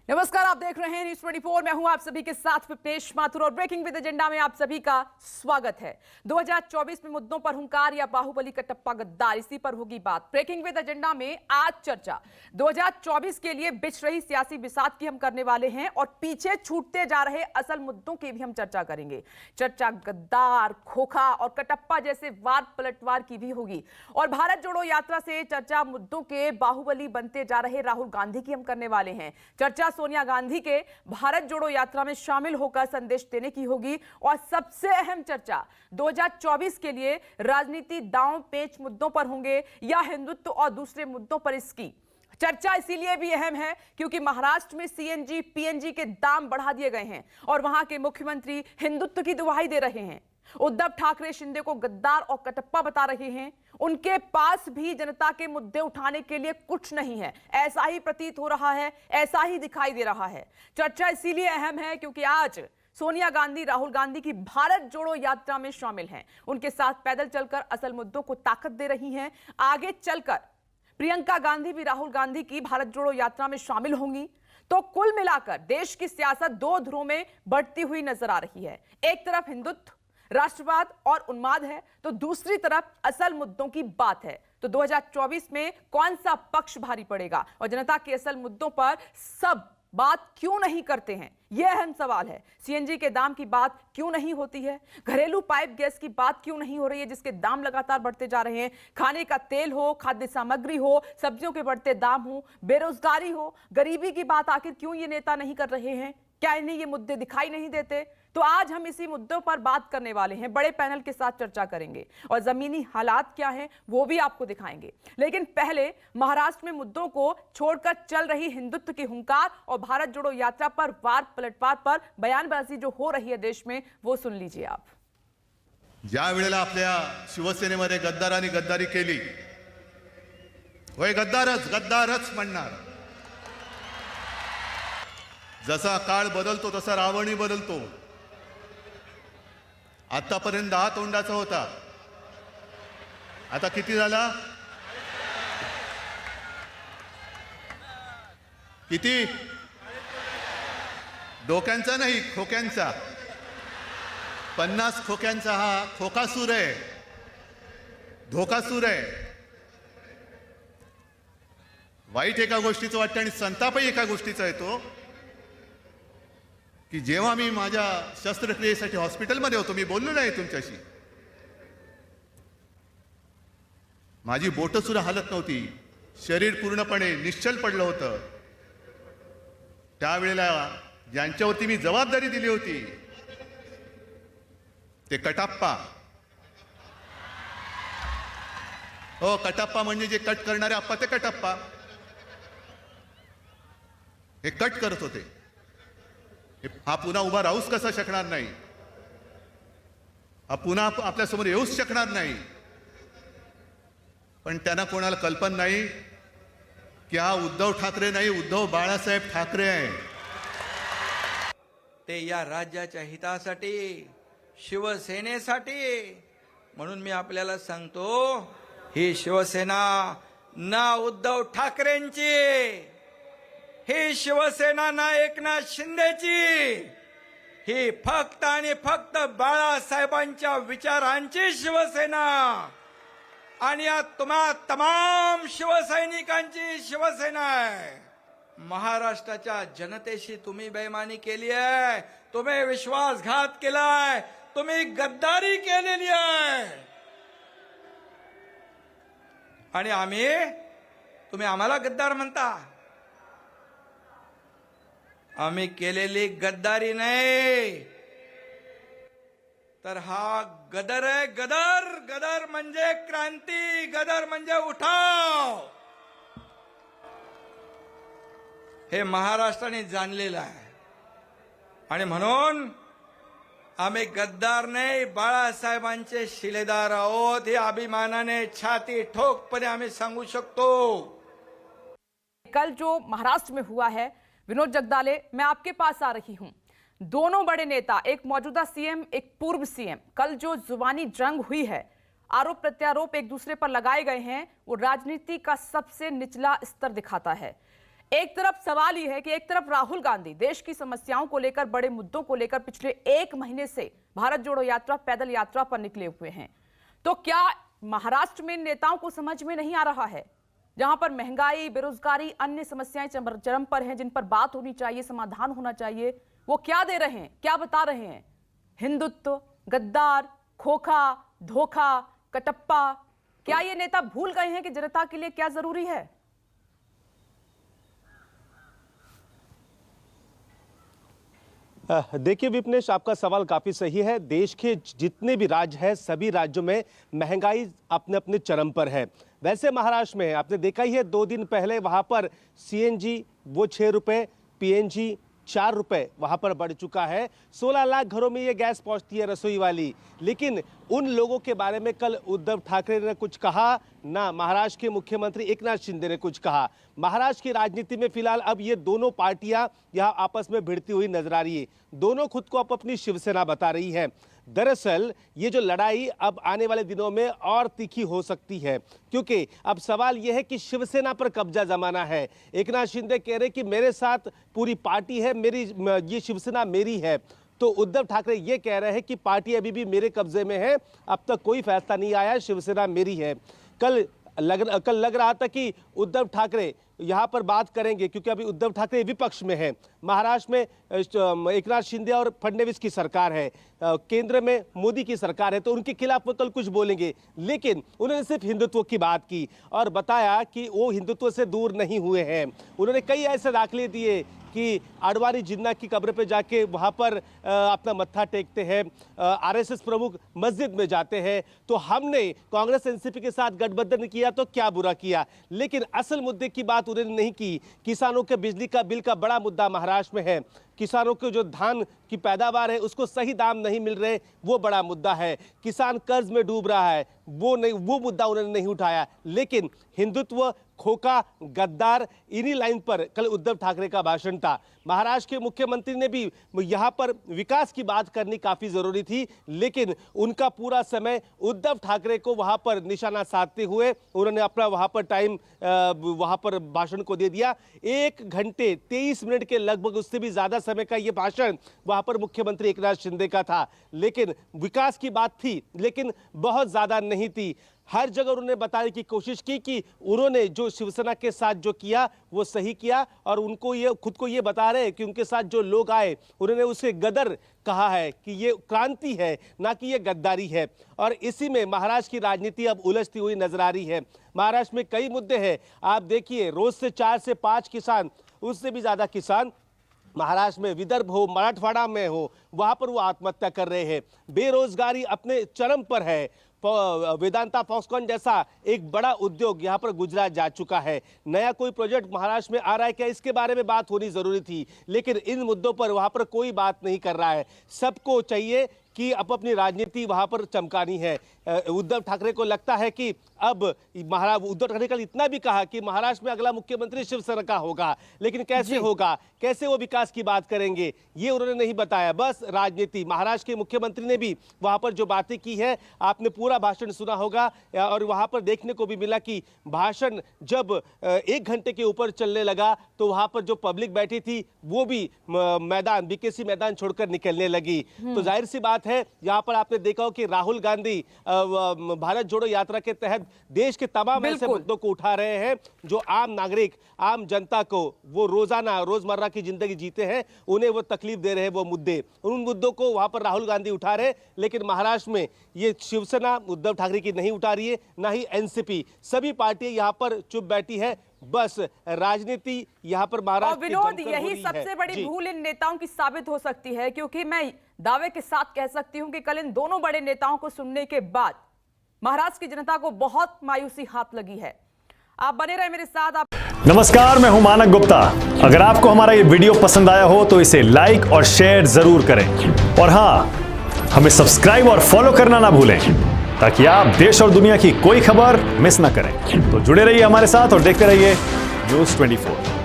नमस्कार, आप देख रहे हैं न्यूज़ 24। मैं हूं आप सभी के साथ विपनेश माथुर और ब्रेकिंग विद एजेंडा में आप सभी का स्वागत है। 2024 में मुद्दों पर हुंकार या बाहुबली कटप्पा गद्दार, इसी पर होगी बात। ब्रेकिंग विद एजेंडा में आज चर्चा 2024 के लिए बिछ रही सियासी बिसात की हम करने वाले हैं और पीछे छूटते जा रहे असल मुद्दों की भी हम चर्चा करेंगे। चर्चा गद्दार, खोखा और कटप्पा जैसे वार पलटवार की भी होगी और भारत जोड़ो यात्रा से चर्चा मुद्दों के बाहुबली बनते जा रहे राहुल गांधी की हम करने वाले हैं। चर्चा सोनिया गांधी के भारत जोड़ो यात्रा में शामिल होकर संदेश देने की होगी और सबसे अहम चर्चा 2024 के लिए राजनीति दांव पेच मुद्दों पर होंगे या हिंदुत्व और दूसरे मुद्दों पर इसकी चर्चा इसीलिए भी अहम है क्योंकि महाराष्ट्र में सीएनजी पीएनजी के दाम बढ़ा दिए गए हैं और वहां के मुख्यमंत्री हिंदुत्व की दुहाई दे रहे हैं। उद्धव ठाकरे शिंदे को गद्दार और कटप्पा बता रहे हैं। उनके पास भी जनता के मुद्दे उठाने के लिए कुछ नहीं है, ऐसा ही प्रतीत हो रहा है, ऐसा ही दिखाई दे रहा है। चर्चा इसीलिए अहम है क्योंकि आज सोनिया गांधी राहुल गांधी की भारत जोड़ो यात्रा में शामिल हैं। उनके साथ पैदल चलकर असल मुद्दों को ताकत दे रही हैं। आगे चलकर प्रियंका गांधी भी राहुल गांधी की भारत जोड़ो यात्रा में शामिल होंगी। तो कुल मिलाकर देश की सियासत दो ध्रुवों में बढ़ती हुई नजर आ रही है। एक तरफ हिंदुत्व, राष्ट्रवाद और उन्माद है तो दूसरी तरफ असल मुद्दों की बात है। तो 2024 में कौन सा पक्ष भारी पड़ेगा और जनता के असल मुद्दों पर सब बात क्यों नहीं करते हैं, यह अहम सवाल है। सीएनजी के दाम की बात क्यों नहीं होती है, घरेलू पाइप गैस की बात क्यों नहीं हो रही है जिसके दाम लगातार बढ़ते जा रहे हैं, खाने का तेल हो, खाद्य सामग्री हो, सब्जियों के बढ़ते दाम हो, बेरोजगारी हो, गरीबी की बात आखिर क्यों ये नेता नहीं कर रहे हैं? क्या इन्हें ये मुद्दे दिखाई नहीं देते? तो आज हम इसी मुद्दों पर बात करने वाले हैं, बड़े पैनल के साथ चर्चा करेंगे और जमीनी हालात क्या हैं वो भी आपको दिखाएंगे। लेकिन पहले महाराष्ट्र में मुद्दों को छोड़कर चल रही हिंदुत्व की हुंकार और भारत जोड़ो यात्रा पर वार पलटवार पर बयानबाजी जो हो रही है देश में, वो सुन लीजिए आप। ज्या वेळेला आपल्या शिवसेनेमध्ये गद्दारांनी गद्दारी केली, होय गद्दारच गद्दारच म्हणणार। जसा काळ बदलतो तसा रावणही बदलतो। आतापर्यंत 10 तोंडाचा होता, आता किती झाला? किती? डोक्यांचा नाही, खोक्यांचा। 50 खोक्यांचा हा खोकासूर आहे, धोकासूर आहे। वाईट एका गोष्टीचं वाटतं आणि संतापही एका गोष्टीचा येतो की जेव्हा मी माझ्या शस्त्रक्रियेसाठी हॉस्पिटलमध्ये होतो, मी बोललो नाही तुमच्याशी, माझी बोटं सुद्धा हालत नव्हती, शरीर पूर्णपणे निश्चल पडलं होतं। त्यावेळेला ज्यांच्यावरती मी जबाबदारी दिली होती ते कटप्पा, हो कटप्पा म्हणजे जे कट करणारे आप्पा ते कटप्पा, हे कट करत होते। हा पुन्हा उभा राहूच कसा शकणार नाही, हा पुन्हा आपल्या समोर येऊच शकणार नाही। पण त्यांना कोणाला कल्पना नाही की हा उद्धव ठाकरे नाही, उद्धव बाळासाहेब ठाकरे आहे। ते या राज्याच्या हितासाठी, शिवसेनेसाठी, म्हणून मी आपल्याला सांगतो, ही शिवसेना ना उद्धव ठाकरेंची, ही शिवसेना ना एकनाथ शिंदेची, ही फक्त आणि फक्त बाळासाहेबांच्या विचारांची शिवसेना आणि या तुम्हा तमाम शिवसैनिकांची शिवसेना आहे। महाराष्ट्राच्या जनतेशी तुम्ही बेईमानी केली आहे, तुम्ही विश्वासघात केलाय, तुम्ही गद्दारी केलेली आहे आणि तुम्ही आम्हाला गद्दार म्हणता। आम्ही केलेली गद्दारी नाही तर हा गदर आहे, गदर। गदर म्हणजे क्रांती, गदर म्हणजे उठाव, हे महाराष्ट्राने जाणलेलं आहे आणि म्हणून आम्ही गद्दार नाही, बाळासाहेबांचे शिलेदार आहोत, हे अभिमानाने छाती ठोकपणे आम्ही सांगू शकतो। कल जो महाराष्ट्र में हुआ है, विनोद जगदाले, मैं आपके पास आ रही हूं। दोनों बड़े नेता, एक मौजूदा सीएम, एक पूर्व सीएम, कल जो जुबानी जंग हुई है, आरोप प्रत्यारोप एक दूसरे पर लगाए गए हैं, वो राजनीति का सबसे निचला स्तर दिखाता है। एक तरफ सवाल ये है कि एक तरफ राहुल गांधी देश की समस्याओं को लेकर, बड़े मुद्दों को लेकर पिछले 1 महीने से भारत जोड़ो यात्रा, पैदल यात्रा पर निकले हुए हैं। तो क्या महाराष्ट्र में नेताओं को समझ में नहीं आ रहा है, जहां पर महंगाई, बेरोजगारी, अन्य समस्याएं चरम पर हैं, जिन पर बात होनी चाहिए, समाधान होना चाहिए, वो क्या दे रहे हैं, क्या बता रहे हैं? हिंदुत्व, गद्दार, खोखा, धोखा, कटप्पा। क्या ये नेता भूल गए हैं कि जनता के लिए क्या जरूरी है? देखिए विपनेश, आपका सवाल काफ़ी सही है। देश के जितने भी राज्य हैं, सभी राज्यों में महंगाई अपने अपने चरम पर है। वैसे महाराष्ट्र में आपने देखा ही है, 2 दिन पहले वहाँ पर CNG वो 6 रुपये, PNG 4 रुपये वहाँ पर बढ़ चुका है। 16 लाख घरों में ये गैस पहुँचती है, रसोई वाली। लेकिन उन लोगों के बारे में कल उद्धव ठाकरे ने कुछ कहा ना, महाराष्ट्र के मुख्यमंत्री एकनाथ शिंदे ने कुछ कहा। महाराष्ट्र की राजनीति में फिलहाल अब ये दोनों पार्टियां यहाँ आपस में भिड़ती हुई नजर आ रही है। दोनों खुद को अब अपनी शिवसेना बता रही है। दरअसल ये जो लड़ाई अब आने वाले दिनों में और तीखी हो सकती है, क्योंकि अब सवाल यह है कि शिवसेना पर कब्जा जमाना है। एकनाथ शिंदे कह रहे कि मेरे साथ पूरी पार्टी है, मेरी ये शिवसेना मेरी है। तो उद्धव ठाकरे ये कह रहे हैं कि पार्टी अभी भी मेरे कब्जे में है, अब तक कोई फैसला नहीं आया, शिवसेना मेरी है। कल लग रहा था कि उद्धव ठाकरे यहाँ पर बात करेंगे, क्योंकि अभी उद्धव ठाकरे विपक्ष में है। महाराष्ट्र में एकनाथ शिंदे और फडणवीस की सरकार है, केंद्र में मोदी की सरकार है, तो उनके खिलाफ वो कल कुछ बोलेंगे। लेकिन उन्होंने सिर्फ हिंदुत्व की बात की और बताया कि वो हिंदुत्व से दूर नहीं हुए हैं। उन्होंने कई ऐसे दाखिले दिए कि आडवाणी जिन्ना की कब्र पे जाके वहाँ पर अपना मत्था टेकते हैं, RSS प्रमुख मस्जिद में जाते हैं। तो हमने कांग्रेस NCP के साथ गठबंधन किया तो क्या बुरा किया, लेकिन असल मुद्दे की बात उन्होंने नहीं की। किसानों के बिजली का बिल का बड़ा मुद्दा महाराष्ट्र में है। किसानों को जो धान की पैदावार है उसको सही दाम नहीं मिल रहे, वो बड़ा मुद्दा है। किसान कर्ज में डूब रहा है, वो मुद्दा उन्होंने नहीं उठाया। लेकिन हिंदुत्व, खोखा, गद्दार, इन्हीं लाइन पर कल उद्धव ठाकरे का भाषण था। महाराष्ट्र के मुख्यमंत्री ने भी यहाँ पर विकास की बात करनी काफी जरूरी थी, लेकिन उनका पूरा समय उद्धव ठाकरे को वहां पर निशाना साधते हुए उन्होंने अपना वहां पर टाइम वहां पर भाषण को दे दिया। 1 घंटे 23 मिनट के लगभग, उससे भी ज्यादा समय का ये भाषण वहां पर मुख्यमंत्री एकनाथ शिंदे का था। लेकिन विकास की बात थी, लेकिन बहुत ज्यादा नहीं थी। हर जगह उन्होंने बताने की कोशिश की कि उन्होंने जो शिवसेना के साथ जो किया वो सही किया, और उनको ये खुद को ये बता रहे हैं कि उनके साथ जो लोग आए उन्होंने उसे गदर कहा है, कि ये क्रांति है, ना कि ये गद्दारी है। और इसी में महाराष्ट्र की राजनीति अब उलझती हुई नजर आ रही है। महाराष्ट्र में कई मुद्दे हैं, आप देखिए, रोज से 4 से 5 किसान, उससे भी ज्यादा किसान महाराष्ट्र में, विदर्भ हो, मराठवाड़ा में हो, वहां पर वो आत्महत्या कर रहे हैं। बेरोजगारी अपने चरम पर है। वेदांता फॉक्सकॉन जैसा एक बड़ा उद्योग यहां पर गुजरात जा चुका है। नया कोई प्रोजेक्ट महाराष्ट्र में आ रहा है क्या, इसके बारे में बात होनी जरूरी थी, लेकिन इन मुद्दों पर वहां पर कोई बात नहीं कर रहा है। सबको चाहिए कि अब अपनी राजनीति वहां पर चमकानी है। उद्धव ठाकरे को लगता है कि अब उद्धव ठाकरे कल इतना भी कहा कि महाराष्ट्र में अगला मुख्यमंत्री शिवसेना का होगा, लेकिन कैसे होगा, कैसे वो विकास की बात करेंगे, ये उन्होंने नहीं बताया। बस राजनीति। महाराष्ट्र के मुख्यमंत्री ने भी वहां पर जो बातें की है, आपने पूरा भाषण सुना होगा, और वहां पर देखने को भी मिला कि भाषण जब 1 घंटे के ऊपर चलने लगा तो वहां पर जो पब्लिक बैठी थी वो भी मैदान, BKC मैदान छोड़कर निकलने लगी। तो जाहिर सी बात है, यहाँ पर आपने देखा हो कि राहुल गांधी भारत जोड़ो यात्रा के तहत देश के तमाम ऐसे मुद्दों को उठा रहे हैं जो आम नागरिक, आम जनता को, वो रोजाना रोजमर्रा की जिंदगी जीते हैं, उन्हें वो तकलीफ दे रहे हैं। वो मुद्दे, उन मुद्दों को वहां पर राहुल गांधी उठा रहे हैं। लेकिन महाराष्ट्र में ये शिवसेना उद्धव ठाकरे की नहीं उठा रही है, ना ही NCP। सभी पार्टियां यहाँ पर चुप बैठी है। बस राजनीति यहाँ पर महाराष्ट्र और विनोद, यही सबसे बड़ी भूल इन नेताओं की साबित हो सकती है, क्योंकि मैं दावे के साथ कह सकती हूं कि कल इन दोनों बड़े नेताओं को सुनने के बाद महाराष्ट्र की जनता को बहुत मायूसी हाथ लगी है। आप बने रहे मेरे साथ। नमस्कार, मैं हूं मानक गुप्ता। अगर आपको हमारा ये वीडियो पसंद आया हो तो इसे लाइक और शेयर जरूर करें, और हां, हमें सब्सक्राइब और फॉलो करना ना भूलें, ताकि आप देश और दुनिया की कोई खबर मिस ना करें। तो जुड़े रहिए हमारे साथ और देखते रहिए News 24।